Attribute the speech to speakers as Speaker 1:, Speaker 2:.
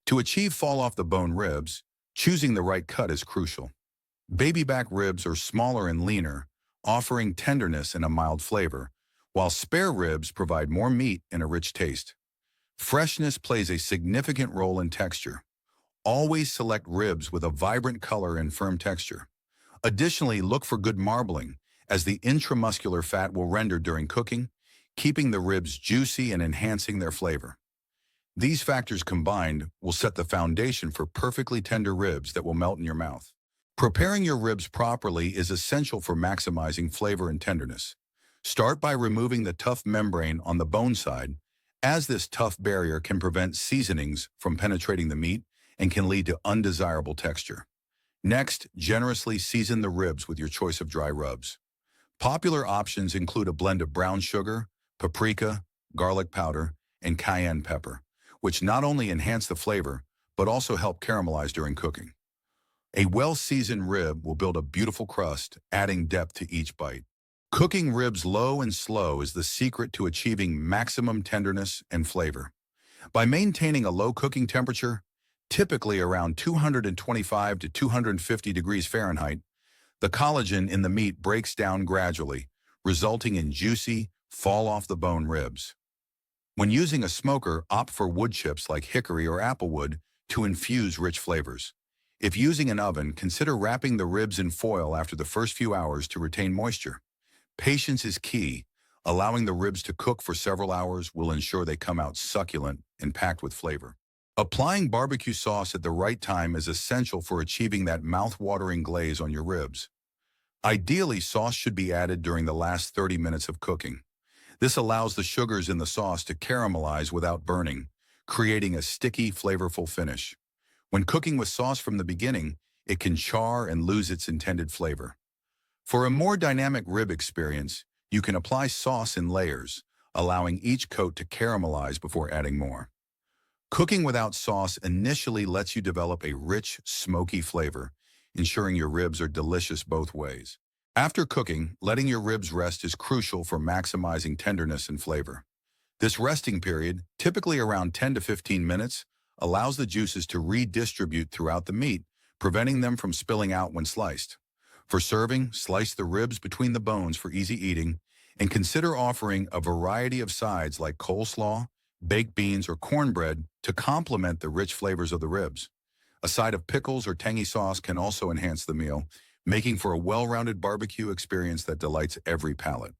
Speaker 1: To achieve fall-off-the-bone ribs, choosing the right cut is crucial. Baby back ribs are smaller and leaner, offering tenderness and a mild flavor, while spare ribs provide more meat and a rich taste. Freshness plays a significant role in texture. Always select ribs with a vibrant color and firm texture. Additionally, look for good marbling, as the intramuscular fat will render during cooking, keeping the ribs juicy and enhancing their flavor. These factors combined will set the foundation for perfectly tender ribs that will melt in your mouth. Preparing your ribs properly is essential for maximizing flavor and tenderness. Start by removing the tough membrane on the bone side, as this tough barrier can prevent seasonings from penetrating the meat and can lead to undesirable texture. Next, generously season the ribs with your choice of dry rubs. Popular options include a blend of brown sugar, paprika, garlic powder, and cayenne pepper, which not only enhance the flavor, but also help caramelize during cooking. A well-seasoned rib will build a beautiful crust, adding depth to each bite. Cooking ribs low and slow is the secret to achieving maximum tenderness and flavor. By maintaining a low cooking temperature, typically around 225 to 250 degrees Fahrenheit, the collagen in the meat breaks down gradually, resulting in juicy, fall-off-the-bone ribs. When using a smoker, opt for wood chips like hickory or applewood to infuse rich flavors. If using an oven, consider wrapping the ribs in foil after the first few hours to retain moisture. Patience is key. Allowing the ribs to cook for several hours will ensure they come out succulent and packed with flavor. Applying barbecue sauce at the right time is essential for achieving that mouth-watering glaze on your ribs. Ideally, sauce should be added during the last 30 minutes of cooking. This allows the sugars in the sauce to caramelize without burning, creating a sticky, flavorful finish. When cooking with sauce from the beginning, it can char and lose its intended flavor. For a more dynamic rib experience, you can apply sauce in layers, allowing each coat to caramelize before adding more. Cooking without sauce initially lets you develop a rich, smoky flavor, ensuring your ribs are delicious both ways. After cooking, letting your ribs rest is crucial for maximizing tenderness and flavor. This resting period, typically around 10 to 15 minutes, allows the juices to redistribute throughout the meat, preventing them from spilling out when sliced. For serving, slice the ribs between the bones for easy eating, and consider offering a variety of sides like coleslaw, baked beans, or cornbread to complement the rich flavors of the ribs. A side of pickles or tangy sauce can also enhance the meal, making for a well-rounded barbecue experience that delights every palate.